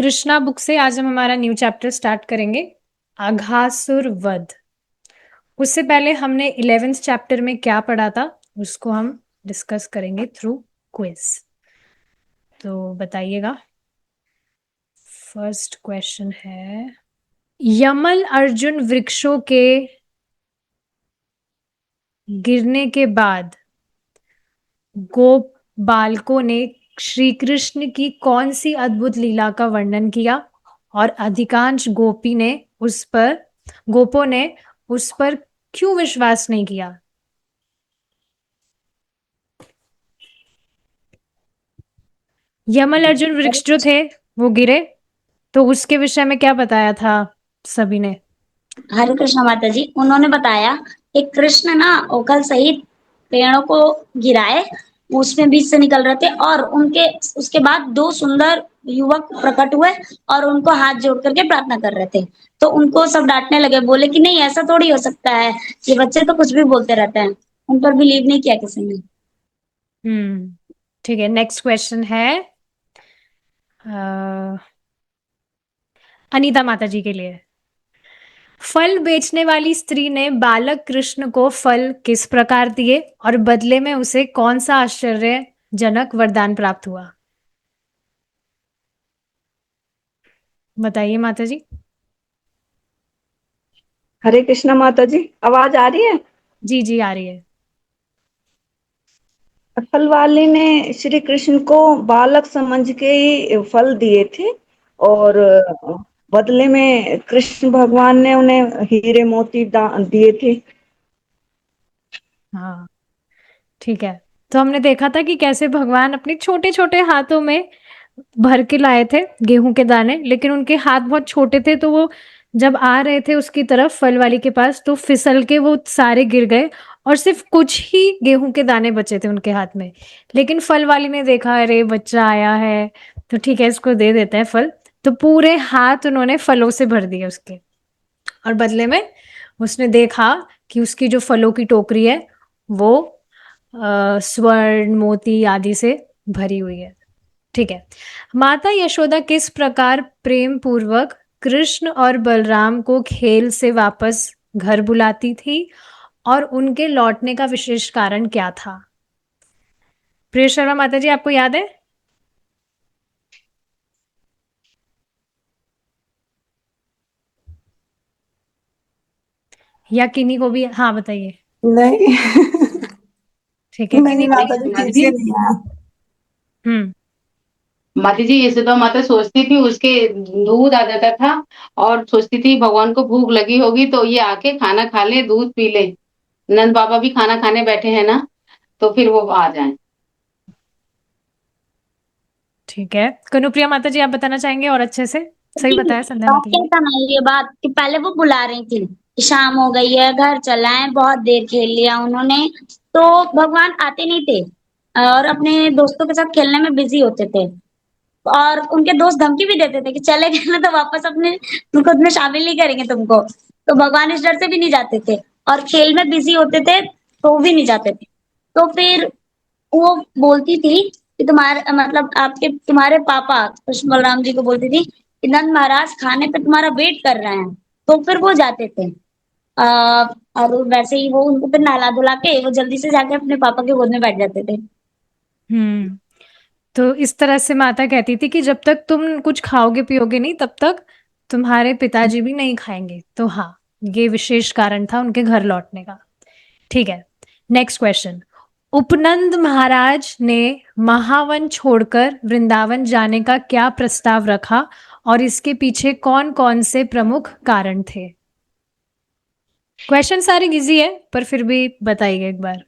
Krishna book से आज हम हमारा न्यू चैप्टर स्टार्ट करेंगे, अघासुर वध। उससे पहले हमने 11th चैप्टर में क्या पढ़ा था उसको हम डिस्कस करेंगे थ्रू क्विज। तो बताइएगा। फर्स्ट क्वेश्चन है, यमल अर्जुन वृक्षों के गिरने के बाद गोप बालकों ने श्री कृष्ण की कौन सी अद्भुत लीला का वर्णन किया और अधिकांश गोपों ने उस पर क्यों विश्वास नहीं किया? यमल अर्जुन वृक्ष जो थे वो गिरे, तो उसके विषय में क्या बताया था सभी ने? हरे कृष्ण माता जी, उन्होंने बताया कि कृष्ण ना ओखल सहित पेड़ों को गिराए, उसमें बीज से निकल रहे थे और उनके उसके बाद दो सुंदर युवक प्रकट हुए और उनको हाथ जोड़ करके प्रार्थना कर रहे थे। तो उनको सब डांटने लगे, बोले कि नहीं ऐसा थोड़ी हो सकता है, ये बच्चे तो कुछ भी बोलते रहते हैं। उन पर बिलीव नहीं किया किसी ने। ठीक है, नेक्स्ट क्वेश्चन है अ, अनीता माता जी के लिए। फल बेचने वाली स्त्री ने बालक कृष्ण को फल किस प्रकार दिए और बदले में उसे कौन सा आश्चर्यजनक वरदान प्राप्त हुआ? बताइए माता जी। हरे कृष्णा माता जी, आवाज आ रही है? जी जी आ रही है। फल वाले ने श्री कृष्ण को बालक समझ के ही फल दिए थे और बदले में कृष्ण भगवान ने उन्हें हीरे मोती दिए थे। हाँ ठीक है। तो हमने देखा था कि कैसे भगवान अपने छोटे छोटे हाथों में भर के लाए थे गेहूं के दाने, लेकिन उनके हाथ बहुत छोटे थे, तो वो जब आ रहे थे उसकी तरफ फल वाली के पास तो फिसल के वो सारे गिर गए और सिर्फ कुछ ही गेहूं के दाने बचे थे उनके हाथ में। लेकिन फल वाली ने देखा, अरे बच्चा आया है तो ठीक है इसको दे देते हैं फल, तो पूरे हाथ उन्होंने फलों से भर दिए उसके। और बदले में उसने देखा कि उसकी जो फलों की टोकरी है वो स्वर्ण मोती आदि से भरी हुई है। ठीक है। माता यशोदा किस प्रकार प्रेम पूर्वक कृष्ण और बलराम को खेल से वापस घर बुलाती थी और उनके लौटने का विशेष कारण क्या था? प्रिय शर्मा माता जी, आपको याद है या किन्हीं को भी? हाँ बताइए। नहीं। ठीक है, नहीं किन्हीं को माता भी। जी, माता ठीक जी, से नहीं आया। हम्म। माता जी, ये तो माता सोचती थी उसके दूध आ जाता था और सोचती थी भगवान को भूख लगी होगी तो ये आके खाना खा ले, दूध पी ले। नंद बाबा भी खाना खाने बैठे हैं ना, तो फिर वो आ जाए। ठीक है, कनुप्रिया माता जी आप बताना चाहेंगे और अच्छे से? सही जी, बताया संध्या माता जी वाकई ने। था ना ये बात कि पहले वो बुला रही थी कि शाम हो गई है, घर चलाएं, बहुत देर खेल लिया उन्होंने। तो भगवान आते नहीं थे और अपने दोस्तों के साथ खेलने में बिजी होते थे। और उनके दोस्त धमकी भी देते थे कि चले गए ना तो वापस अपने खुद में शामिल नहीं करेंगे तुमको। तो भगवान इस डर से भी नहीं जाते थे और खेल में बिजी होते थे तो भी नहीं जाते थे। तो फिर वो बोलती थी कि तुम्हारे मतलब आपके तुम्हारे पापा कृष्ण बलराम जी को बोलती थी कि नंद महाराज खाने पे तुम्हारा वेट कर रहे हैं। तो फिर वो जाते थे। और वैसे ही वो उनको फिर नहला धुला के वो जल्दी से जाके अपने पापा के गोद में बैठ जाते थे। हम्म। तो इस तरह से माता कहती थी कि जब तक तुम कुछ खाओगे पियोगे नहीं तब तक तुम्हारे पिताजी भी नहीं खाएंगे। तो हाँ, ये विशेष कारण था उनके घर लौटने का। ठीक है, नेक्स्ट क्वेश्चन। उपनंद महाराज ने महावन छोड़कर वृंदावन जाने का क्या प्रस्ताव रखा और इसके पीछे कौन कौन से प्रमुख कारण थे? क्वेश्चन सारे इजी है पर फिर भी बताइए एक बार।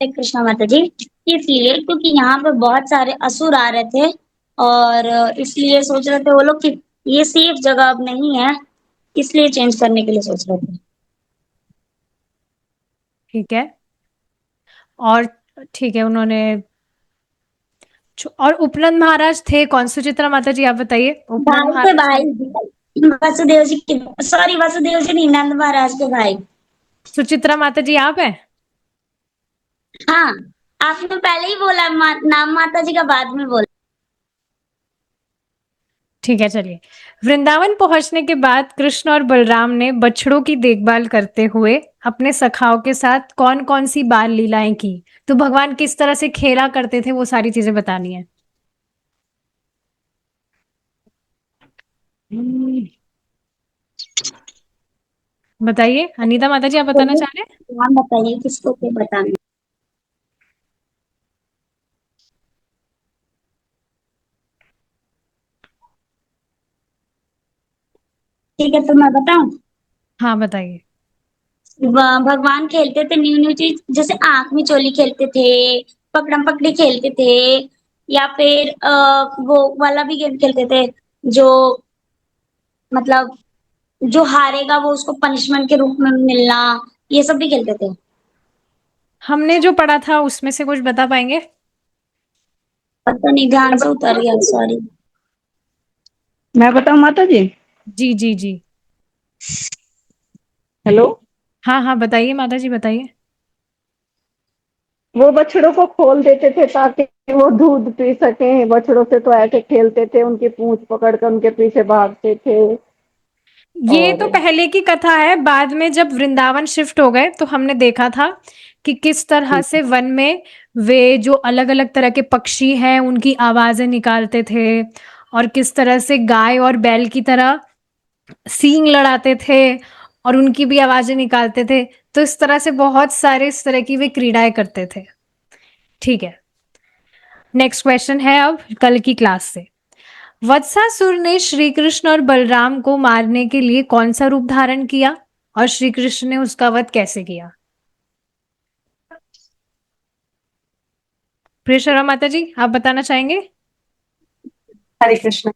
कृष्णा माता जी, इसलिए क्योंकि यहाँ पे बहुत सारे असुर आ रहे थे और इसलिए सोच रहे थे वो लोग कि ये सेफ जगह अब नहीं है, इसलिए चेंज करने के लिए सोच रहे थे। ठीक है। और ठीक है, उन्होंने और उपनंद महाराज थे कौन? सुचित्रा माता जी आप बताइए, उपनंद भाई थे महाराज थे। भाई। वसुदेव जी के, सॉरी वसुदेव जी नहीं, नंद महाराज के भाई। सुचित्रा माता जी आप है? हाँ, आपने पहले ही बोला, नाम माता जी का बाद में बोला। ठीक है, चलिए। वृंदावन पहुंचने के बाद कृष्ण और बलराम ने बछड़ों की देखभाल करते हुए अपने सखाओं के साथ कौन-कौन सी बाल लीलाएं की? तो भगवान किस तरह से खेला करते थे वो सारी चीजें बतानी है। बताइए, अनीता माता जी आप बताना बोलिए, चाह रहे हैं? नाम बताइए किसको क्या बताना है। ठीक है, तो मैं बताऊं। हाँ, बताइए। भगवान खेलते थे न्यू न्यू चीज, जैसे आंख में चोली खेलते थे, पकड़म पकड़ी खेलते थे, या फिर वो वाला भी गेम खेलते थे, जो मतलब जो हारेगा वो उसको पनिशमेंट के रूप में मिलना, ये सब भी खेलते थे। हमने जो पढ़ा था उसमें से कुछ बता पाएंगे? पता नहीं, ध्यान से उतर गया, सॉरी। मैं बताऊं माता जी? जी, जी, जी। हेलो। हाँ, हाँ, बताइए माता जी बताइए। वो बछड़ों को खोल देते थे ताकि वो दूध पी सके। बछड़ों से तो ऐसे खेलते थे, उनकी पूंछ पकड़ कर उनके पीछे भागते थे। ये तो और पहले की कथा है, बाद में जब वृंदावन शिफ्ट हो गए तो हमने देखा था कि किस तरह से वन में वे जो अलग-अलग तरह के पक्षी हैं उनकी आवाजें निकालते थे और किस तरह से गाय और बैल की तरह सींग लड़ाते थे और उनकी भी आवाजें निकालते थे। तो इस तरह से बहुत सारे इस तरह की वे क्रीड़ाएं करते थे। ठीक है, नेक्स्ट क्वेश्चन है अब कल की क्लास से। वत्सासुर ने श्री कृष्ण और बलराम को मारने के लिए कौन सा रूप धारण किया और श्री कृष्ण ने उसका वध कैसे किया? प्रिय शर्मा माता जी आप बताना चाहेंगे? हरे कृष्णा।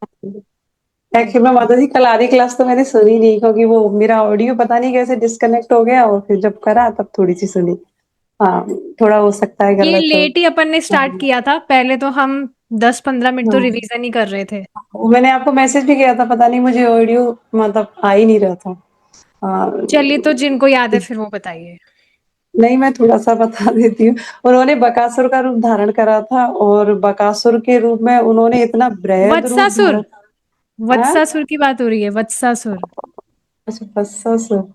एक्चुअली में माता जी कल आधी क्लास तो मैंने सुनी नहीं, क्योंकि वो मेरा ऑडियो पता नहीं कैसे डिस्कनेक्ट हो गया, और फिर जब करा तब थोड़ी सी सुनी। हाँ, थोड़ा हो सकता है ये गलत हो। लेट ही अपन ने स्टार्ट किया था, पहले तो हम 10-15 मिनट तो हाँ, रिवीजन ही कर रहे थे। वो मैंने आपको मैसेज भी किया था, पता नहीं मुझे ऑडियो मतलब आ ही नहीं रहा था। हाँ, चलिए, तो जिनको याद है फिर वो बताइए। नहीं मैं थोड़ा सा बता देती हूँ। उन्होंने बकासुर का रूप धारण करा था, और बकासुर के रूप में उन्होंने इतना बृहद रूप वत्सासुर, धारण। हाँ, वत्सासुर की बात हो रही है, वत्सासुर। अच्छा बकासुर।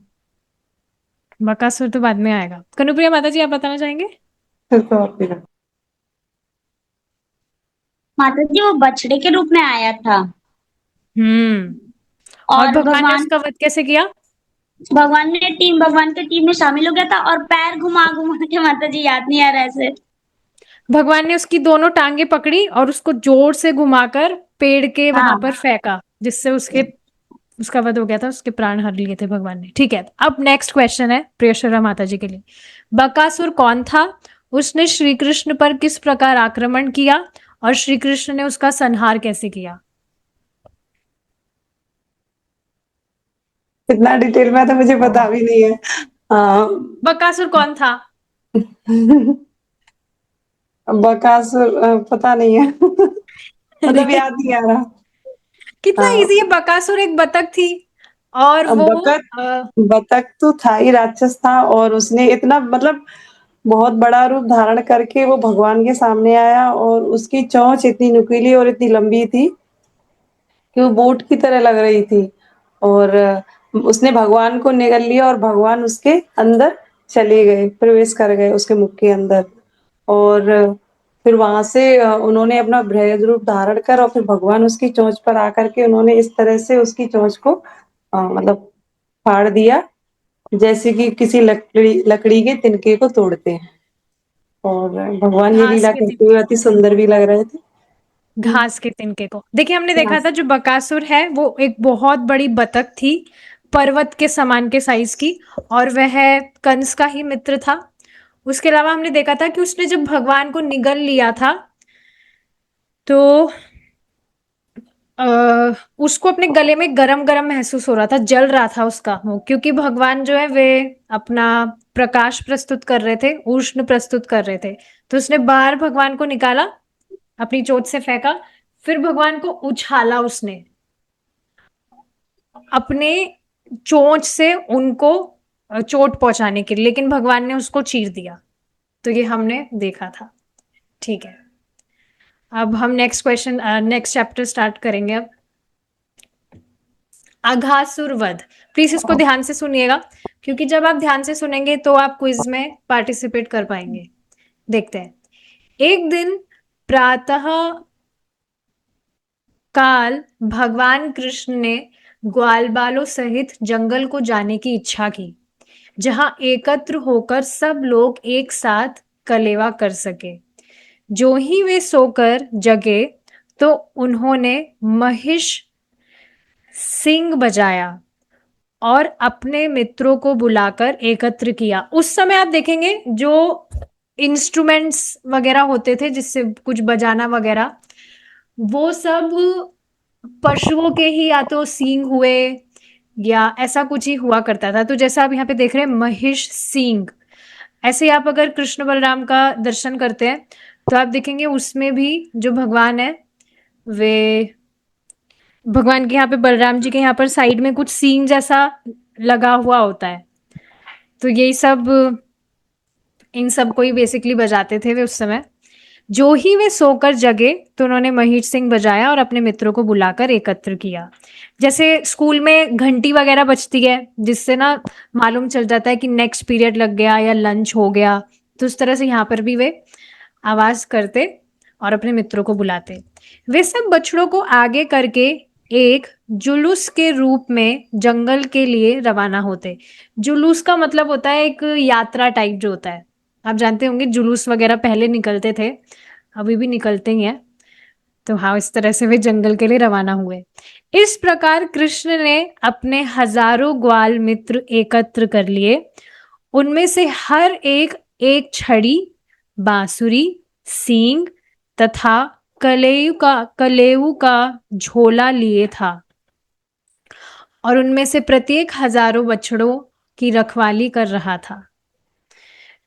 बकासुर तो बाद में आएगा। कनुप्रिया माता जी आप बताना चाहेंगे? फिर तो आप ही बता- माता जी वो बछड़े के रूप में आया था, हम्म। और और भगवान ने भगवान उसका वध कैसे किया? भगवान के टीम में शामिल हो गया था, और पैर घुमा घुमा के, माता जी याद नहीं आ रहा ऐसे। भगवान ने उसकी दोनों टांगे पकड़ी और उसको जोर से घुमाकर पेड़ के वहां पर हाँ, फेंका, जिससे उसका वध हो गया था, उसके प्राण हर लिए थे भगवान ने। ठीक है, अब नेक्स्ट क्वेश्चन है प्रियशरा माता जी के लिए। बकासुर कौन था? उसने श्री कृष्ण पर किस प्रकार आक्रमण किया और श्री कृष्ण ने उसका संहार कैसे किया? इतना डिटेल में तो मुझे पता भी नहीं है। हाँ। बकासुर कौन था? बकासुर पता नहीं है। मतलब याद नहीं आ रहा। कितना इजी है, हाँ, बकासुर एक बतख थी और अब वो बतख, अ, बतख तो था ही, राक्षस था, और उसने इतना मतलब बहुत बड़ा रूप धारण करके वो भगवान के सामने आया, और उसकी चोंच इतनी नुकीली और इतनी लंबी थी कि वो बोट की तरह लग रही थी। और उसने भगवान को निगल लिया, और भगवान उसके अंदर चले गए, प्रवेश कर गए उसके मुख के अंदर। और फिर वहां से उन्होंने अपना बृहद रूप धारण कर, और फिर भगवान उसकी चोंच पर आकर के उन्होंने इस तरह से उसकी चोंच को मतलब फाड़ दिया, जैसे कि किसी लकड़ी लकड़ी के तिनके को तोड़ते हैं। और भगवान ये घास लीला के करते हुए तिनके अति को, सुंदर भी लग रहे थे। घास के तिनके को देखिए, हमने देखा था घास। जो बकासुर है वो एक बहुत बड़ी बतख थी, पर्वत के समान के साइज की, और वह कंस का ही मित्र था। उसके अलावा हमने देखा था कि उसने जब भगवान को निगल लिया था तो उसको अपने गले में गरम गरम महसूस हो रहा था, जल रहा था उसका मुंह, क्योंकि भगवान जो है वे अपना प्रकाश प्रस्तुत कर रहे थे, उष्ण प्रस्तुत कर रहे थे। तो उसने बाहर भगवान को निकाला, अपनी चोट से फेंका, फिर भगवान को उछाला उसने, अपने चोंच से उनको चोट पहुंचाने के लिए, लेकिन भगवान ने उसको चीर दिया। तो ये हमने देखा था। ठीक है, अब हम नेक्स्ट चैप्टर स्टार्ट करेंगे। अब अघासुर वध। प्लीज इसको ध्यान से सुनिएगा, क्योंकि जब आप ध्यान से सुनेंगे तो आप क्विज में पार्टिसिपेट कर पाएंगे। देखते हैं। एक दिन प्रातः काल भगवान कृष्ण ने ग्वालबालों सहित जंगल को जाने की इच्छा की, जहां एकत्र होकर सब लोग एक साथ कलेवा कर सके। जो ही वे सोकर जगे तो उन्होंने महिष सिंह बजाया और अपने मित्रों को बुलाकर एकत्र किया। उस समय आप देखेंगे जो इंस्ट्रूमेंट्स वगैरह होते थे जिससे कुछ बजाना वगैरह, वो सब पशुओं के ही या तो सींग हुए या ऐसा कुछ ही हुआ करता था। तो जैसा आप यहाँ पे देख रहे हैं महिष सींग, ऐसे आप अगर कृष्ण बलराम का दर्शन करते हैं तो आप देखेंगे उसमें भी जो भगवान है वे भगवान के यहाँ पे बलराम जी के यहाँ पर साइड में कुछ सींग जैसा लगा हुआ होता है। तो यही सब इन सब को ही बेसिकली बजाते थे वे उस समय। जो ही वे सोकर जगे तो उन्होंने महीट सिंह बजाया और अपने मित्रों को बुलाकर एकत्र किया। जैसे स्कूल में घंटी वगैरह बजती है जिससे ना मालूम चल जाता है कि नेक्स्ट पीरियड लग गया या लंच हो गया, तो उस तरह से यहाँ पर भी वे आवाज करते और अपने मित्रों को बुलाते। वे सब बछड़ों को आगे करके एक जुलूस के रूप में जंगल के लिए रवाना होते। जुलूस का मतलब होता है एक यात्रा टाइप जो होता है, आप जानते होंगे जुलूस वगैरह पहले निकलते थे, अभी भी निकलते ही हैं। तो हाँ, इस तरह से वे जंगल के लिए रवाना हुए। इस प्रकार कृष्ण ने अपने हजारों ग्वाल मित्र एकत्र कर लिए। उनमें से हर एक एक छड़ी, बांसुरी, सींग तथा कलेऊ का झोला लिए था, और उनमें से प्रत्येक हजारों बछड़ों की रखवाली कर रहा था।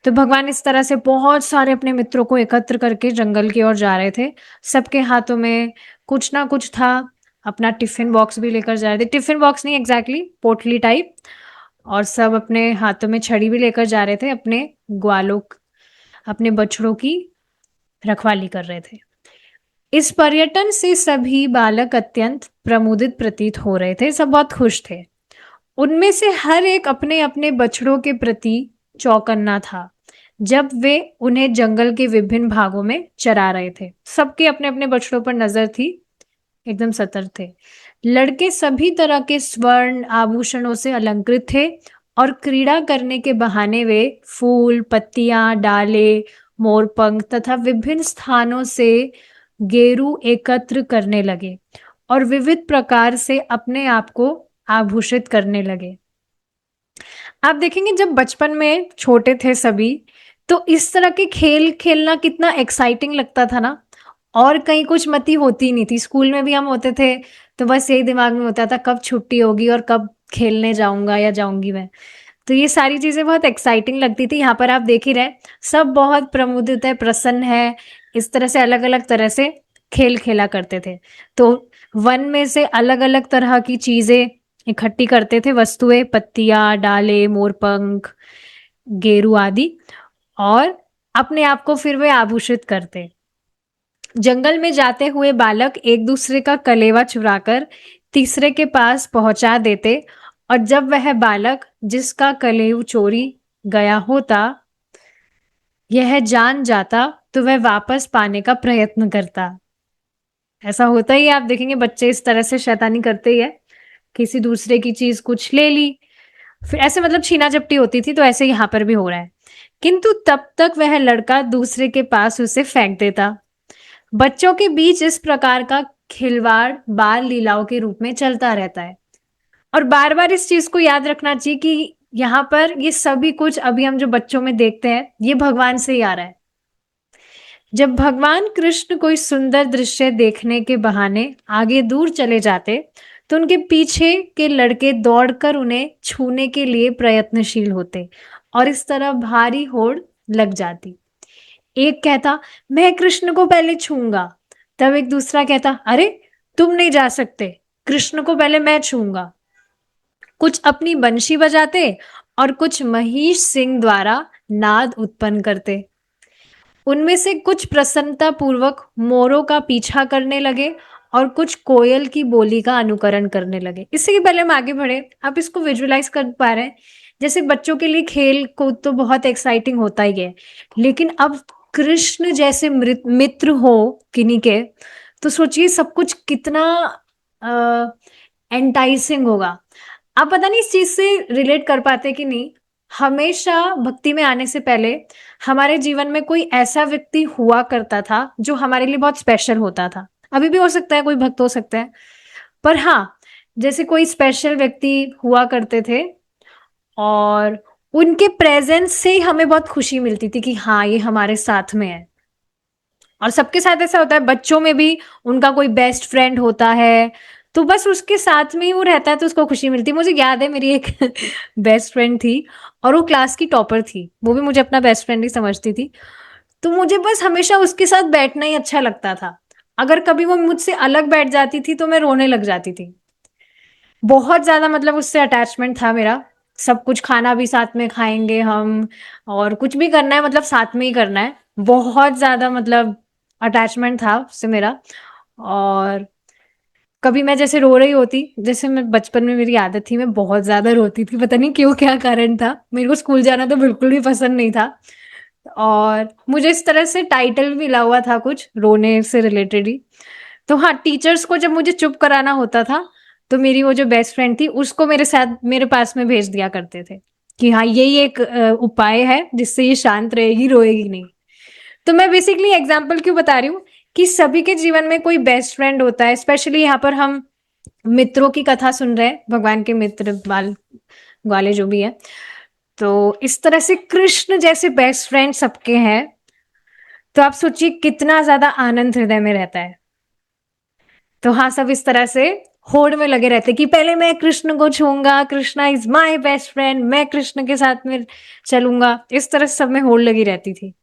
तो भगवान इस तरह से बहुत सारे अपने मित्रों को एकत्र करके जंगल की ओर जा रहे थे। सबके हाथों में कुछ ना कुछ था, अपना टिफिन बॉक्स भी लेकर जा रहे थे। टिफिन बॉक्स नहीं, एग्जैक्टली पोटली टाइप, और सब अपने हाथों में छड़ी भी लेकर जा रहे थे, अपने ग्वालों अपने बछड़ों की रखवाली कर रहे थे। इस पर्यटन से सभी बालक अत्यंत प्रमुदित प्रतीत हो रहे थे, सब बहुत खुश थे। उनमें से हर एक अपने अपने बछड़ों के प्रति चौकन्ना था जब वे उन्हें जंगल के विभिन्न भागों में चरा रहे थे। सबके अपने अपने बछड़ों पर नजर थी, एकदम सतर्क थे। लड़के सभी तरह के स्वर्ण आभूषणों से अलंकृत थे और क्रीड़ा करने के बहाने वे फूल, पत्तियां, डाले, मोरपंख तथा विभिन्न स्थानों से गेरू एकत्र करने लगे और विविध प्रकार से अपने आप को आभूषित करने लगे। आप देखेंगे जब बचपन में छोटे थे सभी, तो इस तरह के खेल खेलना कितना एक्साइटिंग लगता था ना, और कहीं कुछ मती होती नहीं थी। स्कूल में भी हम होते थे तो बस यही दिमाग में होता था कब छुट्टी होगी और कब खेलने जाऊंगा या जाऊंगी मैं। तो ये सारी चीजें बहुत एक्साइटिंग लगती थी। यहाँ पर आप देख ही रहे, सब बहुत प्रमुदित है, प्रसन्न है, इस तरह से अलग अलग तरह से खेल खेला करते थे। तो वन में से अलग अलग तरह की चीजें इकट्ठी करते थे, वस्तुएं, पत्तियां, डाले, मोरपंख, गेरू आदि, और अपने आप को फिर वे आभूषित करते। जंगल में जाते हुए बालक एक दूसरे का कलेवा चुराकर तीसरे के पास पहुंचा देते, और जब वह बालक जिसका कलेऊ चोरी गया होता यह जान जाता तो वह वापस पाने का प्रयत्न करता। ऐसा होता ही है, आप देखेंगे बच्चे इस तरह से शैतानी करते ही है, किसी दूसरे की चीज कुछ ले ली, फिर ऐसे मतलब छीना झपटी होती थी, तो ऐसे यहाँ पर भी हो रहा है। किंतु तब तक वह लड़का दूसरे के पास उसे फेंक देता। बच्चों के बीच इस प्रकार का खिलवाड़ बाल लीलाओं के रूप में चलता रहता है, और बार बार इस चीज को याद रखना चाहिए कि यहाँ पर ये सभी कुछ अभी हम जो बच्चों में देखते हैं ये भगवान से ही आ रहा है। जब भगवान कृष्ण कोई सुंदर दृश्य देखने के बहाने आगे दूर चले जाते तो उनके पीछे के लड़के दौड़कर उन्हें छूने के लिए प्रयत्नशील होते, और इस तरह भारी होड़ लग जाती। एक कहता मैं कृष्ण को पहले छूंगा, तब एक दूसरा कहता अरे तुम नहीं जा सकते, कृष्ण को पहले मैं छूंगा। कुछ अपनी बंशी बजाते और कुछ महिष सिंह द्वारा नाद उत्पन्न करते। उनमें से कुछ प्रसन्नता पूर्वक मोरों का पीछा करने लगे और कुछ कोयल की बोली का अनुकरण करने लगे। इससे कि पहले हम आगे बढ़े, आप इसको विजुअलाइज कर पा रहे हैं? जैसे बच्चों के लिए खेल कूद तो बहुत एक्साइटिंग होता ही है, लेकिन अब कृष्ण जैसे मित्र हो किन्हीं के, तो सोचिए सब कुछ कितना एंटाइसिंग होगा। आप पता नहीं इस चीज से रिलेट कर पाते कि नहीं। हमेशा भक्ति में आने से पहले हमारे जीवन में कोई ऐसा व्यक्ति हुआ करता था जो हमारे लिए बहुत स्पेशल होता था। अभी भी हो सकता है, कोई भक्त हो सकता है, पर हाँ, जैसे कोई स्पेशल व्यक्ति हुआ करते थे और उनके प्रेजेंस से ही हमें बहुत खुशी मिलती थी कि हाँ, ये हमारे साथ में है। और सबके साथ ऐसा होता है, बच्चों में भी उनका कोई बेस्ट फ्रेंड होता है, तो बस उसके साथ में ही वो रहता है तो उसको खुशी मिलती है। मुझे याद है मेरी एक बेस्ट फ्रेंड थी और वो क्लास की टॉपर थी, वो भी मुझे अपना बेस्ट फ्रेंड ही समझती थी। तो मुझे बस हमेशा उसके साथ बैठना ही अच्छा लगता था। अगर कभी वो मुझसे अलग बैठ जाती थी तो मैं रोने लग जाती थी। बहुत ज्यादा मतलब उससे अटैचमेंट था मेरा। सब कुछ खाना भी साथ में खाएंगे हम, और कुछ भी करना है मतलब साथ में ही करना है। बहुत ज्यादा मतलब अटैचमेंट था उससे मेरा। और कभी मैं जैसे रो रही होती, जैसे मैं बचपन में मेरी आदत थी, मैं बहुत ज्यादा रोती थी, पता नहीं क्यों, क्या कारण था। मेरे को स्कूल जाना तो बिल्कुल भी पसंद नहीं था, और मुझे इस तरह से टाइटल मिला हुआ था कुछ रोने से रिलेटेड ही। तो हाँ, टीचर्स को जब मुझे चुप कराना होता था तो मेरी वो जो बेस्ट फ्रेंड थी उसको मेरे साथ मेरे पास में भेज दिया करते थे कि हाँ, यही एक उपाय है जिससे ये शांत रहेगी, रोएगी नहीं। तो मैं बेसिकली एग्जाम्पल क्यों बता रही हूँ कि सभी के जीवन में कोई बेस्ट फ्रेंड होता है। स्पेशली यहाँ पर हम मित्रों की कथा सुन रहे हैं, भगवान के मित्र वाले जो भी है। तो इस तरह से कृष्ण जैसे बेस्ट फ्रेंड सबके हैं, तो आप सोचिए कितना ज्यादा आनंद हृदय में रहता है। तो हाँ, सब इस तरह से होड़ में लगे रहते कि पहले मैं कृष्ण को छूंगा, Krishna is my best friend, मैं कृष्ण के साथ में चलूंगा। इस तरह से सब में होड़ लगी रहती थी।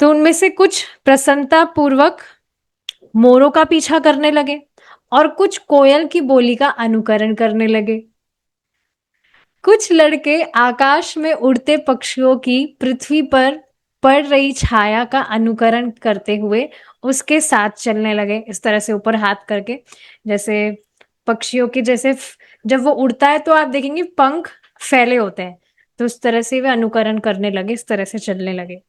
तो उनमें से कुछ प्रसन्नता पूर्वक मोरों का पीछा करने लगे और कुछ कोयल की बोली का अनुकरण करने लगे। कुछ लड़के आकाश में उड़ते पक्षियों की पृथ्वी पर पड़ रही छाया का अनुकरण करते हुए उसके साथ चलने लगे, इस तरह से ऊपर हाथ करके। जैसे पक्षियों के जैसे जब वो उड़ता है तो आप देखेंगे पंख फैले होते हैं, तो उस तरह से वे अनुकरण करने लगे, इस तरह से चलने लगे।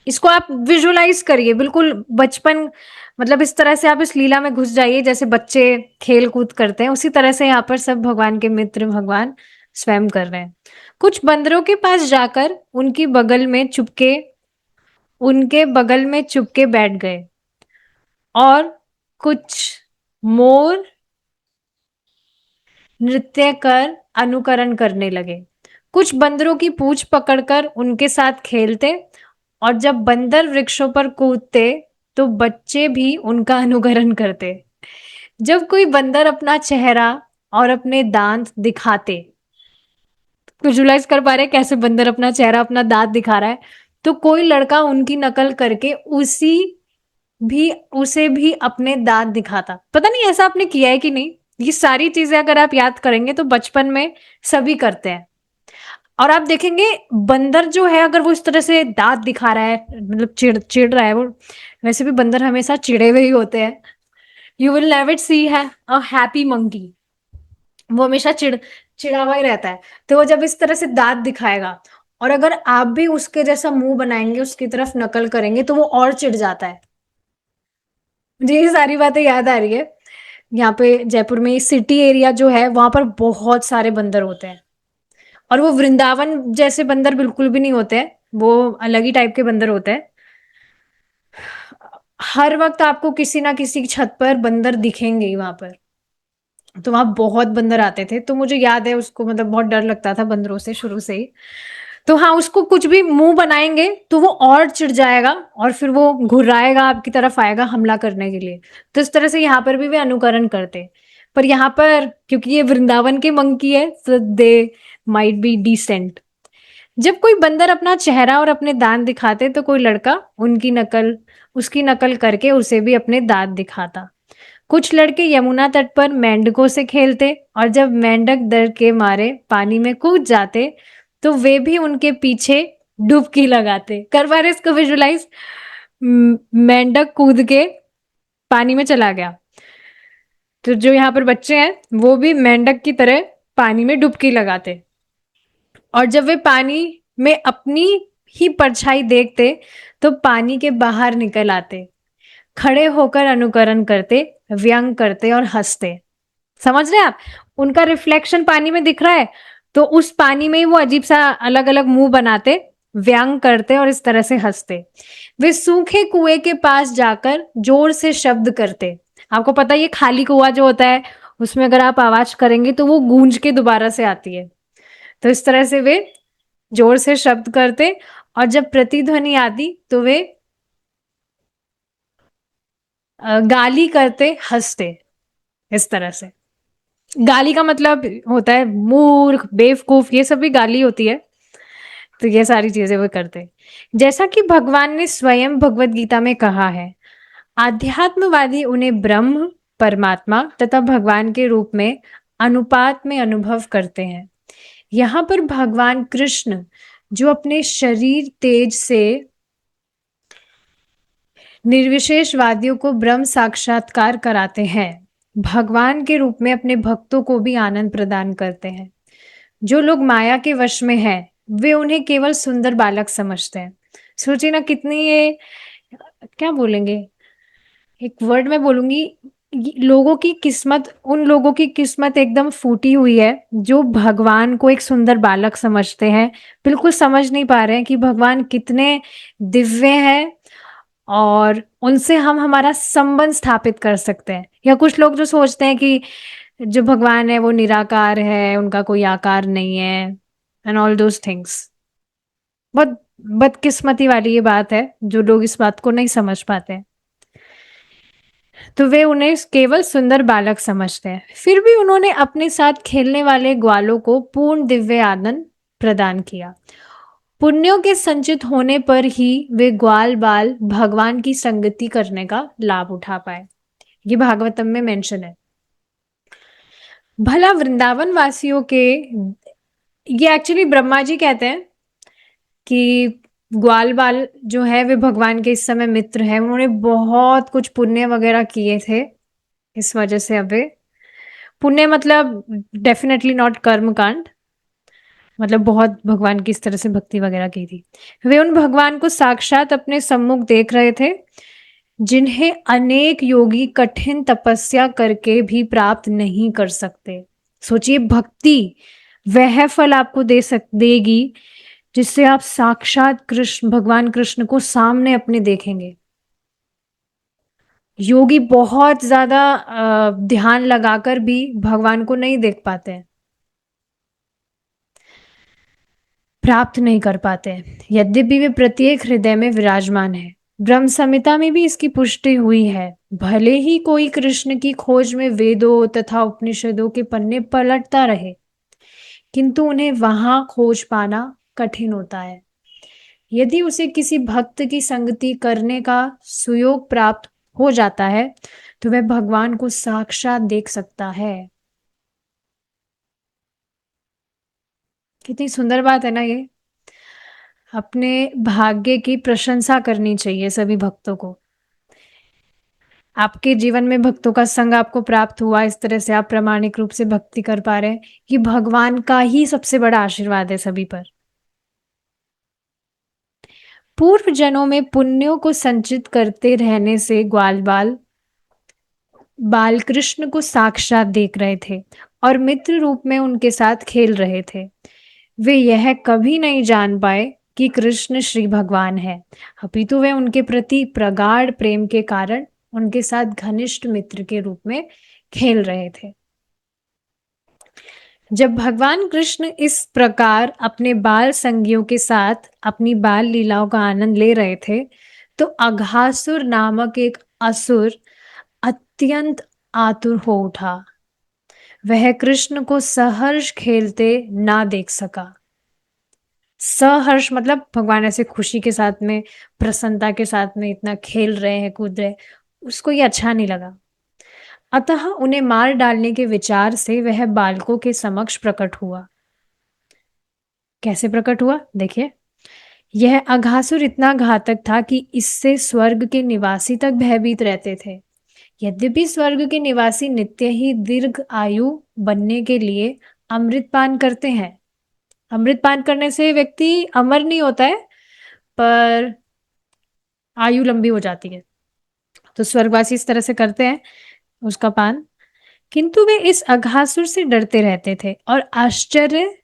इसको आप विजुअलाइज करिए, बिल्कुल बचपन, मतलब इस तरह से आप इस लीला में घुस जाइए जैसे बच्चे खेल कूद करते हैं, उसी तरह से यहाँ पर सब भगवान के मित्र भगवान स्वयं कर रहे हैं। कुछ बंदरों के पास जाकर उनके बगल में चुपके बैठ गए और कुछ मोर नृत्य कर अनुकरण करने लगे। कुछ बंदरों की पूंछ पकड़कर उनके साथ खेलते, और जब बंदर वृक्षों पर कूदते तो बच्चे भी उनका अनुकरण करते। जब कोई बंदर अपना चेहरा और अपने दांत दिखाते, विजुलाइज कर पा रहे हैं कैसे बंदर अपना चेहरा अपना दांत दिखा रहा है, तो कोई लड़का उनकी नकल करके उसे भी अपने दांत दिखाता। पता नहीं ऐसा आपने किया है कि नहीं। ये सारी चीजें अगर आप याद करेंगे तो बचपन में सभी करते हैं। और आप देखेंगे बंदर जो है, अगर वो इस तरह से दांत दिखा रहा है, मतलब चिढ़ चिढ़ रहा है वो, वैसे भी बंदर हमेशा चिढ़े हुए ही होते हैं। यू विल नेवर सी है अ हैप्पी मंकी, वो हमेशा चिढ़ा हुआ ही रहता है। तो वो जब इस तरह से दांत दिखाएगा और अगर आप भी उसके जैसा मुंह बनाएंगे, उसकी तरफ नकल करेंगे, तो वो और चिढ़ जाता है। मुझे ये सारी बातें याद आ रही है। यहाँ पे जयपुर में सिटी एरिया जो है वहां पर बहुत सारे बंदर होते हैं, और वो वृंदावन जैसे बंदर बिल्कुल भी नहीं होते हैं, वो अलग ही टाइप के बंदर होते हैं। हर वक्त आपको किसी ना किसी की छत पर बंदर दिखेंगे ही वहां पर। तो वहां बहुत बंदर आते थे, तो मुझे याद है उसको मतलब बहुत डर लगता था बंदरों से शुरू से ही। तो हाँ, उसको कुछ भी मुंह बनाएंगे तो वो और चिढ़ जाएगा और फिर वो घुर्राएगा, आपकी तरफ आएगा हमला करने के लिए। तो इस तरह से यहाँ पर भी वे अनुकरण करते। पर यहाँ पर क्योंकि ये वृंदावन के मंकी है, तो दे माइट बी डिसेंट। जब कोई बंदर अपना चेहरा और अपने दांत दिखाते तो कोई लड़का उसकी नकल करके उसे भी अपने दांत दिखाता। कुछ लड़के यमुना तट पर मेंढकों से खेलते और जब मेंढक डर के मारे पानी में कूद जाते तो वे भी उनके पीछे डुबकी लगाते। कर पा रहे इसको विजुलाइज? मेंढक कूद के पानी में चला गया, तो जो यहाँ पर बच्चे हैं वो भी मेंढक की तरह पानी में डुबकी लगाते, और जब वे पानी में अपनी ही परछाई देखते तो पानी के बाहर निकल आते, खड़े होकर अनुकरण करते, व्यंग करते और हंसते। समझ रहे हैं आप? उनका रिफ्लेक्शन पानी में दिख रहा है, तो उस पानी में ही वो अजीब सा अलग अलग मुंह बनाते, व्यंग करते और इस तरह से हंसते। वे सूखे कुएं के पास जाकर जोर से शब्द करते। आपको पता है ये खाली कुआं जो होता है उसमें अगर आप आवाज करेंगे तो वो गूंज के दोबारा से आती है, तो इस तरह से वे जोर से शब्द करते और जब प्रतिध्वनि आती तो वे गाली करते, हंसते, इस तरह से। गाली का मतलब होता है मूर्ख, बेवकूफ, ये सब भी गाली होती है। तो ये सारी चीजें वो करते हैं। जैसा कि भगवान ने स्वयं भगवत गीता में कहा है, आध्यात्मवादी उन्हें ब्रह्म, परमात्मा तथा भगवान के रूप में अनुपात में अनुभव करते हैं। यहाँ पर भगवान कृष्ण जो अपने शरीर तेज से निर्विशेषवादियों को ब्रह्म साक्षात्कार कराते हैं, भगवान के रूप में अपने भक्तों को भी आनंद प्रदान करते हैं। जो लोग माया के वश में हैं वे उन्हें केवल सुंदर बालक समझते हैं। सोचिए ना कितनी ये, क्या बोलेंगे, एक वर्ड में बोलूंगी, लोगों की किस्मत, उन लोगों की किस्मत एकदम फूटी हुई है जो भगवान को एक सुंदर बालक समझते हैं, बिल्कुल समझ नहीं पा रहे हैं कि भगवान कितने दिव्य हैं और उनसे हम हमारा संबंध स्थापित कर सकते हैं। या कुछ लोग जो सोचते हैं कि जो भगवान है वो निराकार है, उनका कोई आकार नहीं है, एंड ऑल दोज थिंग्स। बहुत बदकिस्मती वाली ये बात है जो लोग इस बात को नहीं समझ पाते हैं। तो वे उन्हें केवल सुंदर बालक समझते हैं। फिर भी उन्होंने अपने साथ खेलने वाले ग्वालों को पूर्ण दिव्य आनंद प्रदान किया। पुण्यों के संचित होने पर ही वे ग्वाल बाल भगवान की संगति करने का लाभ उठा पाए। ये भागवतम में मेंशन है। भला वृंदावन वासियों के, ये एक्चुअली ब्रह्मा जी कहते हैं कि ग्वाल बाल जो है वे भगवान के इस समय मित्र हैं। उन्होंने बहुत कुछ पुण्य वगैरह किए थे, इस वजह से अब वे, पुण्य मतलब डेफिनेटली नॉट कर्म कांड, मतलब बहुत भगवान की इस तरह से भक्ति वगैरह की थी। वे उन भगवान को साक्षात अपने सम्मुख देख रहे थे जिन्हें अनेक योगी कठिन तपस्या करके भी प्राप्त नहीं कर सकते। सोचिए, भक्ति वह फल आपको देगी जिससे आप साक्षात कृष्ण, भगवान कृष्ण को सामने अपने देखेंगे। योगी बहुत ज्यादा ध्यान लगाकर भी भगवान को नहीं देख पाते हैं, प्राप्त नहीं कर पाते हैं, यद्यपि वे प्रत्येक हृदय में विराजमान है। ब्रह्म संहिता में भी इसकी पुष्टि हुई है। भले ही कोई कृष्ण की खोज में वेदों तथा उपनिषदों के पन्ने पलटता रहे, किंतु उन्हें वहां खोज पाना कठिन होता है। यदि उसे किसी भक्त की संगति करने का सुयोग प्राप्त हो जाता है तो वह भगवान को साक्षात देख सकता है। कितनी सुंदर बात है ना ये। अपने भाग्य की प्रशंसा करनी चाहिए सभी भक्तों को। आपके जीवन में भक्तों का संग आपको प्राप्त हुआ, इस तरह से आप प्रामाणिक रूप से भक्ति कर पा रहे हैं, ये भगवान का ही सबसे बड़ा आशीर्वाद है सभी पर। पूर्व जन्मों में पुण्यों को संचित करते रहने से ग्वाल बाल कृष्ण को साक्षात देख रहे थे और मित्र रूप में उनके साथ खेल रहे थे। वे यह कभी नहीं जान पाए कि कृष्ण श्री भगवान है, अपितु वे उनके प्रति प्रगाढ़ प्रेम के कारण उनके साथ घनिष्ठ मित्र के रूप में खेल रहे थे। जब भगवान कृष्ण इस प्रकार अपने बाल संगियों के साथ अपनी बाल लीलाओं का आनंद ले रहे थे तो अघासुर नामक एक असुर अत्यंत आतुर हो उठा। वह कृष्ण को सहर्ष खेलते ना देख सका। सहर्ष मतलब भगवान ऐसे खुशी के साथ में, प्रसन्नता के साथ में इतना खेल रहे हैं, कूद रहे, उसको ये अच्छा नहीं लगा। अतः उन्हें मार डालने के विचार से वह बालकों के समक्ष प्रकट हुआ। कैसे प्रकट हुआ देखिए, यह अघासुर इतना घातक था कि इससे स्वर्ग के निवासी तक भयभीत रहते थे। यद्यपि स्वर्ग के निवासी नित्य ही दीर्घ आयु बनने के लिए अमृत पान करते हैं। अमृत पान करने से व्यक्ति अमर नहीं होता है, पर आयु लंबी हो जाती है। तो स्वर्गवासी इस तरह से करते हैं उसका पान, किंतु वे इस अघासुर से डरते रहते थे और आश्चर्य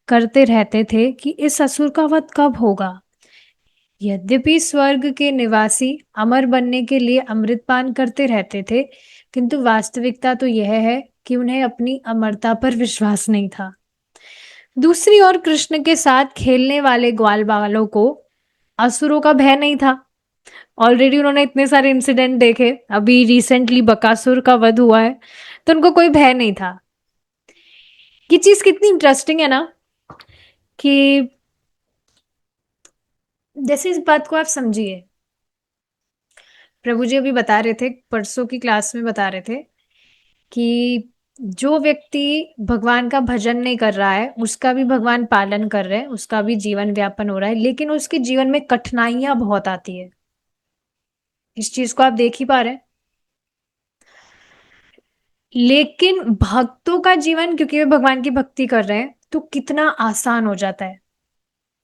करते रहते थे कि इस असुर का वध कब होगा। यद्यपि स्वर्ग के निवासी अमर बनने के लिए अमृत पान करते रहते थे, किंतु वास्तविकता तो यह है कि उन्हें अपनी अमरता पर विश्वास नहीं था। दूसरी ओर कृष्ण के साथ खेलने वाले ग्वाल बालों को असुरों का भय नहीं था। ऑलरेडी उन्होंने इतने सारे इंसिडेंट देखे, अभी रिसेंटली बकासुर का वध हुआ है, तो उनको कोई भय नहीं था। ये चीज कितनी इंटरेस्टिंग है ना, कि जैसे इस बात को आप समझिए, प्रभु जी अभी बता रहे थे, परसों की क्लास में बता रहे थे कि जो व्यक्ति भगवान का भजन नहीं कर रहा है उसका भी भगवान पालन कर रहे हैं, उसका भी जीवन व्यापन हो रहा है, लेकिन उसके जीवन में कठिनाइयां बहुत आती है। इस चीज को आप देख ही पा रहे हैं। लेकिन भक्तों का जीवन, क्योंकि वे भगवान की भक्ति कर रहे हैं, तो कितना आसान हो जाता है।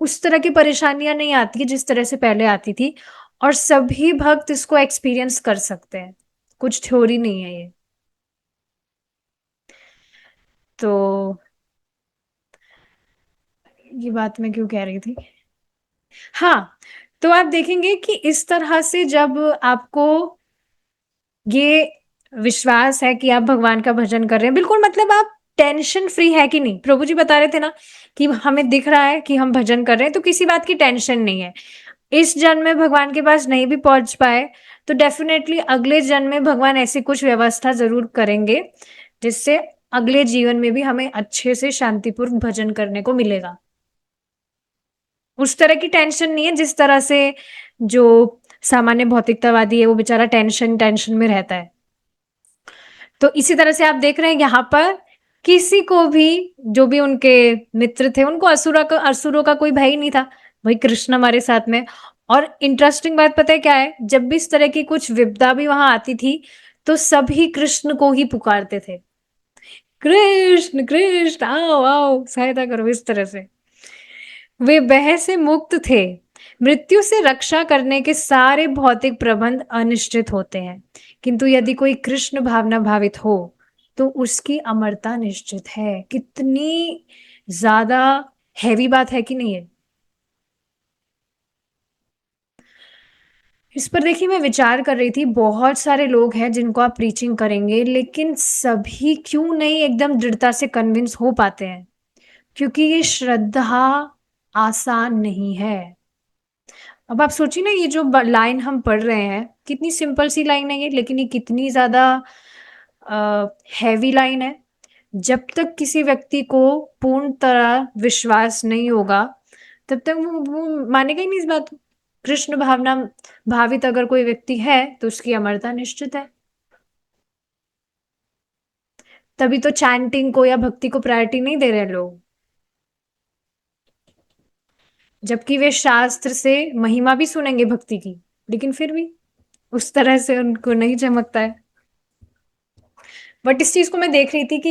उस तरह की परेशानियां नहीं आती है जिस तरह से पहले आती थी, और सभी भक्त इसको एक्सपीरियंस कर सकते हैं। कुछ थ्योरी नहीं है ये। तो ये बात मैं क्यों कह रही थी, हाँ, तो आप देखेंगे कि इस तरह से जब आपको ये विश्वास है कि आप भगवान का भजन कर रहे हैं, बिल्कुल मतलब आप टेंशन फ्री है कि नहीं। प्रभु जी बता रहे थे ना कि हमें दिख रहा है कि हम भजन कर रहे हैं, तो किसी बात की टेंशन नहीं है। इस जन्म में भगवान के पास नहीं भी पहुंच पाए तो डेफिनेटली अगले जन्म में भगवान ऐसी कुछ व्यवस्था जरूर करेंगे जिससे अगले जीवन में भी हमें अच्छे से शांतिपूर्ण भजन करने को मिलेगा। उस तरह की टेंशन नहीं है जिस तरह से जो सामान्य भौतिकतावादी है वो बेचारा टेंशन टेंशन में रहता है। तो इसी तरह से आप देख रहे हैं यहाँ पर किसी को भी, जो भी उनके मित्र थे, उनको असुरों का कोई भय नहीं था। वही कृष्ण हमारे साथ में। और इंटरेस्टिंग बात पता है क्या है, जब भी इस तरह की कुछ विपदा भी वहां आती थी तो सभी कृष्ण को ही पुकारते थे, कृष्ण कृष्ण आओ आओ सहायता करो, इस तरह से। वे भय से मुक्त थे। मृत्यु से रक्षा करने के सारे भौतिक प्रबंध अनिश्चित होते हैं, किंतु यदि कोई कृष्ण भावना भावित हो तो उसकी अमरता निश्चित है। कितनी ज्यादा हैवी बात है कि नहीं है। इस पर देखिए, मैं विचार कर रही थी, बहुत सारे लोग हैं जिनको आप प्रीचिंग करेंगे, लेकिन सभी क्यों नहीं एकदम दृढ़ता से कन्विंस हो पाते हैं, क्योंकि ये श्रद्धा आसान नहीं है। अब आप सोचिए ना, ये जो लाइन हम पढ़ रहे हैं कितनी सिंपल सी लाइन है ये, लेकिन ये कितनी ज्यादा हैवी लाइन है। जब तक किसी व्यक्ति को पूर्ण तरह विश्वास नहीं होगा तब तक वो मानेगा ही नहीं इस बात को। कृष्ण भावना भावित अगर कोई व्यक्ति है तो उसकी अमरता निश्चित है। तभी तो चैंटिंग को या भक्ति को प्रायोरिटी नहीं दे रहे लोग, जबकि वे शास्त्र से महिमा भी सुनेंगे भक्ति की, लेकिन फिर भी उस तरह से उनको नहीं चमकता है। बट इस चीज को मैं देख रही थी कि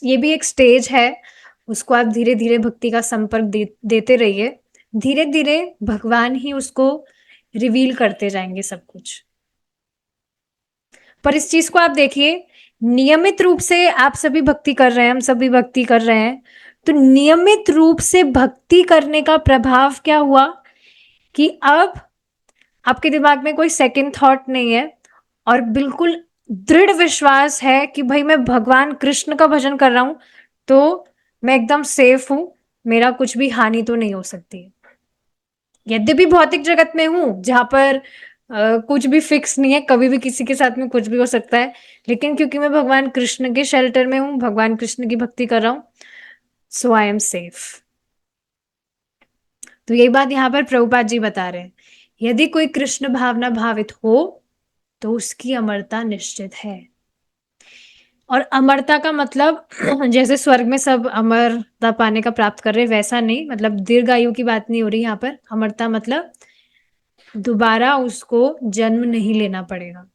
ये भी एक स्टेज है। उसको आप धीरे धीरे भक्ति का संपर्क देते रहिए, धीरे धीरे भगवान ही उसको रिवील करते जाएंगे सब कुछ। पर इस चीज को आप देखिए, नियमित रूप से आप सभी भक्ति कर रहे हैं, हम सभी भक्ति कर रहे हैं, तो नियमित रूप से भक्ति करने का प्रभाव क्या हुआ कि अब आपके दिमाग में कोई सेकंड थॉट नहीं है और बिल्कुल दृढ़ विश्वास है कि भाई मैं भगवान कृष्ण का भजन कर रहा हूं तो मैं एकदम सेफ हूं, मेरा कुछ भी हानि तो नहीं हो सकती। यद्यपि भौतिक जगत में हूं जहां पर कुछ भी फिक्स नहीं है, कभी भी किसी के साथ में कुछ भी हो सकता है, लेकिन क्योंकि मैं भगवान कृष्ण के शेल्टर में हूं, भगवान कृष्ण की भक्ति कर रहा हूं, सो आई एम सेफ। तो यही बात यहाँ पर प्रभुपाद जी बता रहे हैं, यदि कोई कृष्ण भावना भावित हो तो उसकी अमरता निश्चित है। और अमरता का मतलब जैसे स्वर्ग में सब अमरता पाने का प्राप्त कर रहे वैसा नहीं, मतलब दीर्घ आयु की बात नहीं हो रही यहाँ पर। अमरता मतलब दोबारा उसको जन्म नहीं लेना पड़ेगा,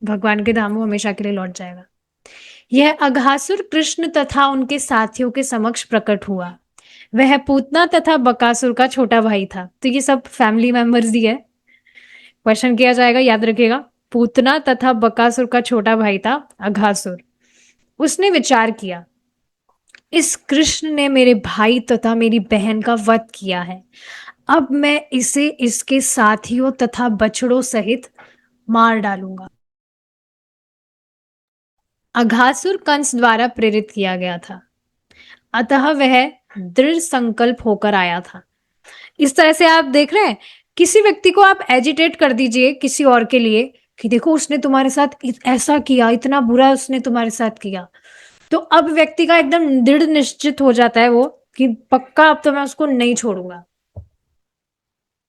भगवान के धाम वो हमेशा के लिए लौट जाएगा। यह अघासुर कृष्ण तथा उनके साथियों के समक्ष प्रकट हुआ। वह पूतना तथा बकासुर का छोटा भाई था। तो ये सब फैमिली मेंबर्स ही है, क्वेश्चन किया जाएगा, याद रखिएगा। पूतना तथा बकासुर का छोटा भाई था अघासुर। उसने विचार किया, इस कृष्ण ने मेरे भाई तथा मेरी बहन का वध किया है, अब मैं इसे इसके साथियों तथा बछड़ों सहित मार डालूंगा। अघासुर कंस द्वारा प्रेरित किया गया था, अतः वह दृढ़ संकल्प होकर आया था। इस तरह से आप देख रहे हैं, किसी व्यक्ति को आप एजिटेट कर दीजिए किसी और के लिए कि देखो उसने तुम्हारे साथ ऐसा किया, इतना बुरा उसने तुम्हारे साथ किया, तो अब व्यक्ति का एकदम दृढ़ निश्चित हो जाता है वो कि पक्का अब तो मैं उसको नहीं छोड़ूंगा।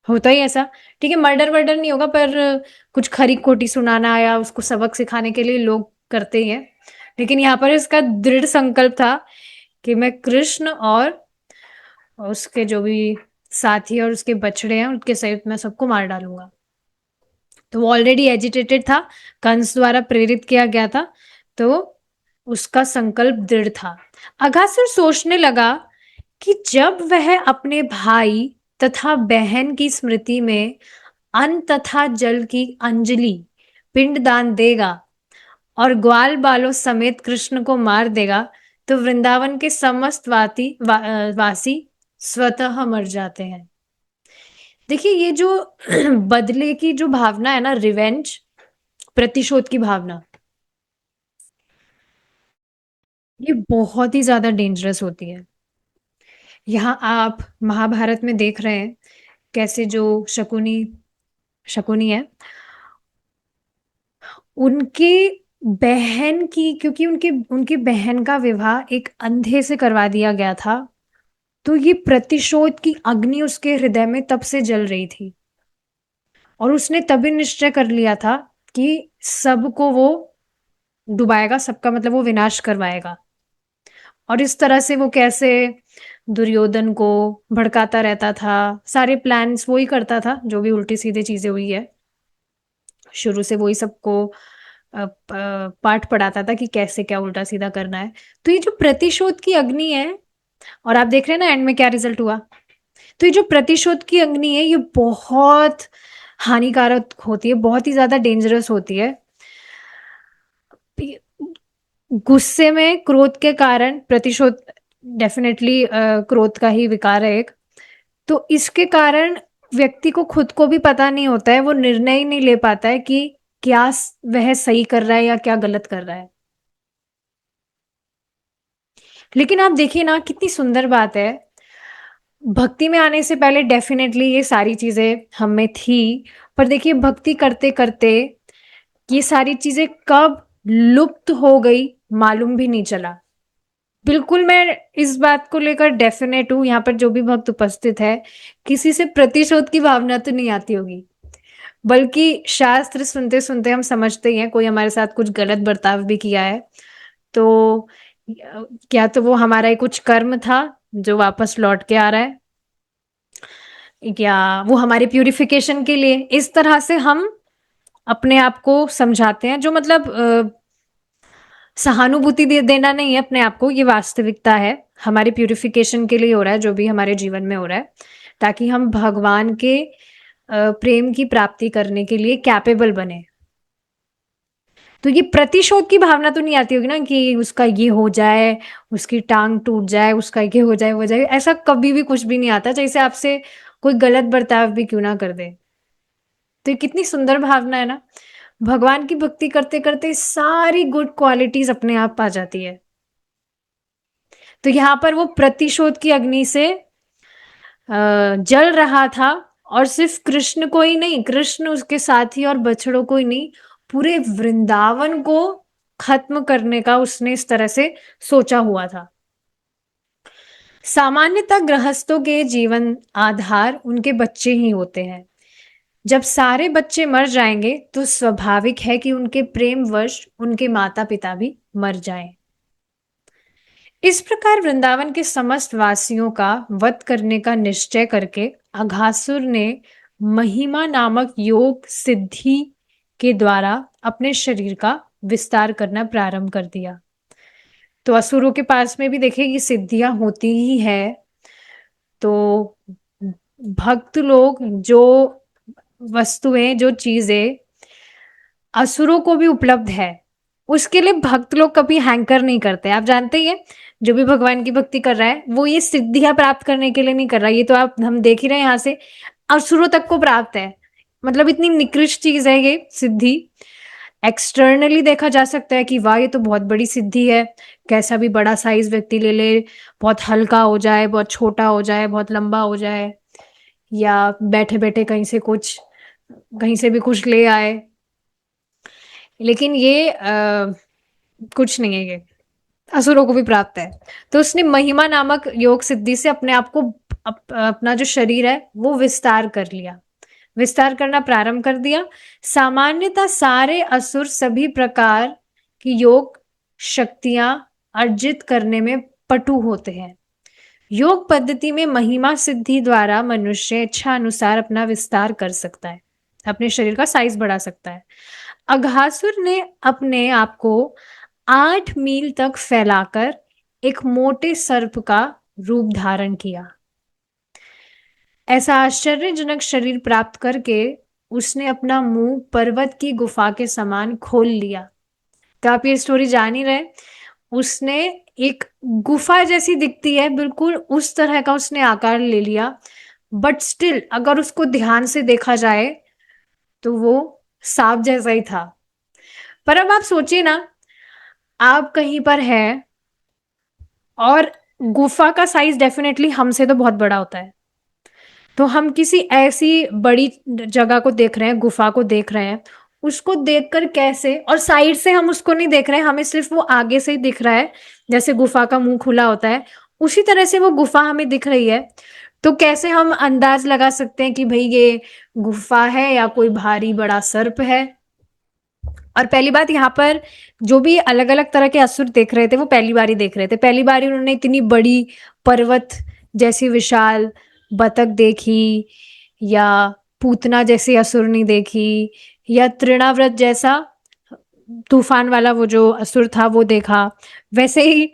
होता ही ऐसा। ठीक है, मर्डर वर्डर नहीं होगा, पर कुछ खरी खोटी सुनाना या उसको सबक सिखाने के लिए लोग करते ही हैं। लेकिन यहाँ पर इसका दृढ़ संकल्प था कि मैं कृष्ण और उसके जो भी साथी और उसके बछड़े हैं उनके सहित मैं सबको मार डालूंगा। तो वो ऑलरेडी एजिटेटेड था, कंस द्वारा प्रेरित किया गया था, तो उसका संकल्प दृढ़ था। अघासुर सोचने लगा कि जब वह अपने भाई तथा बहन की स्मृति में अन्न तथा जल की अंजलि पिंडदान देगा और ग्वाल बालों समेत कृष्ण को मार देगा, तो वृंदावन के समस्त वासी स्वतः मर जाते हैं। देखिए ये जो बदले की जो भावना है ना, रिवेंज, प्रतिशोध की भावना, ये बहुत ही ज्यादा डेंजरस होती है। यहाँ आप महाभारत में देख रहे हैं कैसे जो शकुनी शकुनी है, उनके बहन की, क्योंकि उनकी उनकी बहन का विवाह एक अंधे से करवा दिया गया था, तो ये प्रतिशोध की अग्नि उसके हृदय में तब से जल रही थी। और उसने तभी निश्चय कर लिया था कि सबको वो डुबाएगा, सबका मतलब वो विनाश करवाएगा। और इस तरह से वो कैसे दुर्योधन को भड़काता रहता था, सारे प्लान्स वो ही करता था, जो भी उल्टी सीधी चीजें हुई है शुरू से वही सबको पाठ पढ़ाता था कि कैसे क्या उल्टा सीधा करना है। तो ये जो प्रतिशोध की अग्नि है, और आप देख रहे हैं ना एंड में क्या रिजल्ट हुआ, तो ये जो प्रतिशोध की अग्नि है ये बहुत हानिकारक होती है, बहुत ही ज्यादा डेंजरस होती है। गुस्से में, क्रोध के कारण प्रतिशोध, डेफिनेटली क्रोध का ही विकार है एक, तो इसके कारण व्यक्ति को खुद को भी पता नहीं होता है, वो निर्णय ही नहीं ले पाता है कि क्या वह सही कर रहा है या क्या गलत कर रहा है। लेकिन आप देखिए ना कितनी सुंदर बात है, भक्ति में आने से पहले डेफिनेटली ये सारी चीजें हम में थी, पर देखिए भक्ति करते करते ये सारी चीजें कब लुप्त हो गई मालूम भी नहीं चला। बिल्कुल मैं इस बात को लेकर डेफिनेट हूं, यहाँ पर जो भी भक्त उपस्थित है, किसी से प्रतिशोध की भावना तो नहीं आती होगी, बल्कि शास्त्र सुनते सुनते हम समझते ही हैं कोई हमारे साथ कुछ गलत बर्ताव भी किया है तो क्या तो वो हमारा ही कुछ कर्म था जो वापस लौट के आ रहा है, या वो हमारे प्यूरिफिकेशन के लिए, इस तरह से हम अपने आप को समझाते हैं। जो मतलब सहानुभूति देना नहीं है अपने आप को, ये वास्तविकता है, हमारे प्यूरिफिकेशन के लिए हो रहा है जो भी हमारे जीवन में हो रहा है, ताकि हम भगवान के प्रेम की प्राप्ति करने के लिए कैपेबल बने। तो ये प्रतिशोध की भावना तो नहीं आती होगी ना कि उसका ये हो जाए, उसकी टांग टूट जाए, उसका ये हो जाए, ऐसा कभी भी कुछ भी नहीं आता, जैसे आपसे कोई गलत बर्ताव भी क्यों ना कर दे। तो ये कितनी सुंदर भावना है ना, भगवान की भक्ति करते करते सारी गुड क्वालिटीज अपने आप आ जाती है। तो यहाँ पर वो प्रतिशोध की अग्नि से जल रहा था, और सिर्फ कृष्ण को ही नहीं, कृष्ण उसके साथी और बछड़ों को ही नहीं, पूरे वृंदावन को खत्म करने का उसने इस तरह से सोचा हुआ था। सामान्यतः गृहस्थों के जीवन आधार उनके बच्चे ही होते हैं, जब सारे बच्चे मर जाएंगे तो स्वाभाविक है कि उनके प्रेमवश उनके माता पिता भी मर जाएं। इस प्रकार वृंदावन के समस्त वासियों का वध करने का निश्चय करके अघासुर ने महिमा नामक योग सिद्धि के द्वारा अपने शरीर का विस्तार करना प्रारंभ कर दिया। तो असुरों के पास में भी देखिए ये सिद्धियां होती ही है। तो भक्त लोग जो वस्तुएं, जो चीजें असुरों को भी उपलब्ध है, उसके लिए भक्त लोग कभी हैंकर नहीं करते। आप जानते ही हैं, जो भी भगवान की भक्ति कर रहा है वो ये सिद्धियां प्राप्त करने के लिए नहीं कर रहा। ये तो आप हम देख ही रहे हैं, यहाँ से असुरों तक को प्राप्त है। मतलब इतनी निकृष्ट चीज है ये सिद्धि। एक्सटर्नली देखा जा सकता है कि वाह ये तो बहुत बड़ी सिद्धि है, कैसा भी बड़ा साइज व्यक्ति ले ले, बहुत हल्का हो जाए, बहुत छोटा हो जाए, बहुत लंबा हो जाए, या बैठे बैठे कहीं से भी कुछ ले आए। लेकिन ये कुछ नहीं है, ये असुरों को भी प्राप्त है। तो उसने महिमा नामक योग सिद्धि से अपने आप को अपना जो शरीर है वो विस्तार कर लिया, विस्तार करना प्रारंभ कर दिया। सामान्यतः सारे असुर सभी प्रकार की योग शक्तियां अर्जित करने में पटु होते हैं। योग पद्धति में महिमा सिद्धि द्वारा मनुष्य इच्छा अनुसार अपना विस्तार कर सकता है, अपने शरीर का साइज बढ़ा सकता है। अघासुर ने अपने आप को 8 मील तक फैलाकर एक मोटे सर्प का रूप धारण किया। ऐसा आश्चर्यजनक शरीर प्राप्त करके उसने अपना मुंह पर्वत की गुफा के समान खोल लिया। तो आप ये स्टोरी जान ही रहे, उसने एक गुफा जैसी दिखती है बिल्कुल उस तरह का उसने आकार ले लिया। बट स्टिल अगर उसको ध्यान से देखा जाए तो वो सांप जैसा ही था। पर अब आप सोचिए ना, आप कहीं पर है और गुफा का साइज डेफिनेटली हमसे तो बहुत बड़ा होता है। तो हम किसी ऐसी बड़ी जगह को देख रहे हैं, गुफा को देख रहे हैं, उसको देखकर कैसे, और साइड से हम उसको नहीं देख रहे हैं, हमें सिर्फ वो आगे से ही दिख रहा है, जैसे गुफा का मुंह खुला होता है उसी तरह से वो गुफा हमें दिख रही है। तो कैसे हम अंदाज लगा सकते हैं कि भाई ये गुफा है या कोई भारी बड़ा सर्प है। और पहली बात, यहाँ पर जो भी अलग अलग तरह के असुर देख रहे थे वो पहली बार ही देख रहे थे। पहली बार ही उन्होंने इतनी बड़ी पर्वत जैसी विशाल बतख देखी, या पूतना जैसी असुर नहीं देखी, या तृणाव्रत जैसा तूफान वाला वो जो असुर था वो देखा। वैसे ही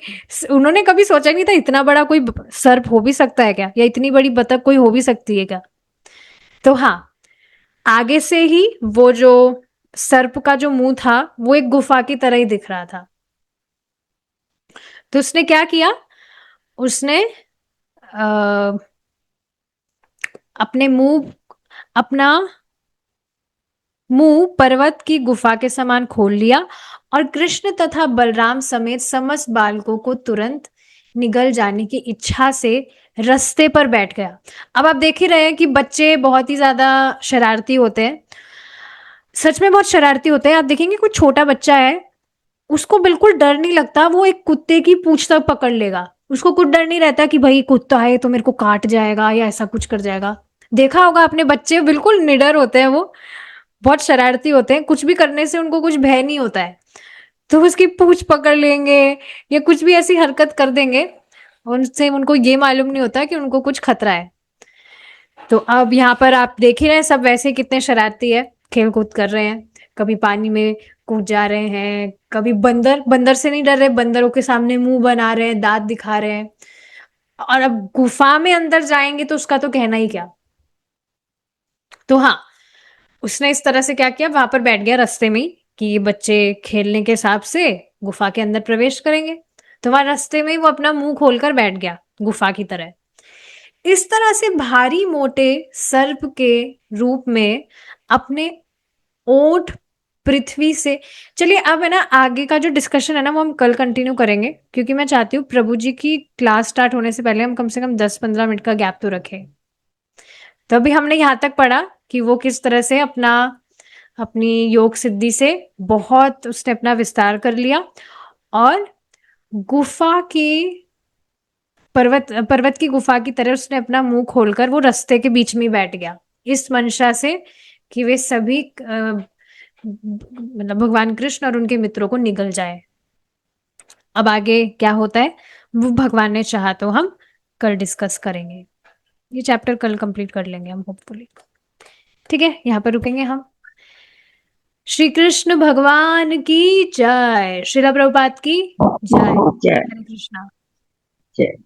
उन्होंने कभी सोचा नहीं था इतना बड़ा कोई सर्प हो भी सकता है क्या, या इतनी बड़ी बतख कोई हो भी सकती है क्या। तो हाँ, आगे से ही वो जो सर्प का जो मुंह था वो एक गुफा की तरह ही दिख रहा था। तो उसने क्या किया, उसने अपना मुंह पर्वत की गुफा के समान खोल लिया और कृष्ण तथा बलराम समेत समस्त बालकों को तुरंत निगल जाने की इच्छा से रास्ते पर बैठ गया। अब आप देख ही रहे हैं कि बच्चे बहुत ही ज्यादा शरारती होते हैं, सच में बहुत शरारती होते हैं। आप देखेंगे कोई छोटा बच्चा है, उसको बिल्कुल डर नहीं लगता, वो एक कुत्ते की पूंछ तक पकड़ लेगा, उसको कुछ डर नहीं रहता कि भाई कुत्ता है तो मेरे को काट जाएगा या ऐसा कुछ कर जाएगा। देखा होगा अपने बच्चे, बिल्कुल निडर होते हैं, वो बहुत शरारती होते हैं, कुछ भी करने से उनको कुछ भय नहीं होता है। तो उसकी पूंछ पकड़ लेंगे या कुछ भी ऐसी हरकत कर देंगे, उनसे उनको ये मालूम नहीं होता कि उनको कुछ खतरा है। तो अब यहाँ पर आप देख ही रहे हैं सब वैसे कितने शरारती है, खेल कूद कर रहे हैं, कभी पानी में कूद जा रहे हैं, कभी बंदर से नहीं डर रहे, बंदरों के सामने मुंह बना रहे हैं, दांत दिखा रहे हैं। और अब गुफा में अंदर जाएंगे तो उसका तो कहना ही क्या। तो हाँ, उसने इस तरह से क्या किया, वहां पर बैठ गया रास्ते में ही कि ये बच्चे खेलने के हिसाब से गुफा के अंदर प्रवेश करेंगे। तो वहां रास्ते में ही वो अपना मुंह खोलकर बैठ गया गुफा की तरह। इस तरह से भारी मोटे सर्प के रूप में अपने ओठ पृथ्वी से, चलिए अब है ना आगे का जो डिस्कशन है ना वो हम कल कंटिन्यू करेंगे, क्योंकि मैं चाहती हूँ प्रभु जी की क्लास स्टार्ट होने से पहले हम कम से कम 10-15 मिनट का गैप तो रखें। तो अभी हमने यहाँ तक पढ़ा कि वो किस तरह से अपनी योग सिद्धि से बहुत उसने अपना विस्तार कर लिया और गुफा की पर्वत की गुफा की तरह उसने अपना मुंह खोलकर वो रास्ते के बीच में बैठ गया, इस मंशा से कि वे सभी मतलब भगवान कृष्ण और उनके मित्रों को निगल जाए। अब आगे क्या होता है वो भगवान ने चाहा तो हम कल डिस्कस करेंगे। ये चैप्टर कल कंप्लीट कर लेंगे हम होपफुली। ठीक है, यहाँ पर रुकेंगे हम। श्री कृष्ण भगवान की जय, श्रीला प्रभुपाद की जय। जय हरे कृष्णा। जय।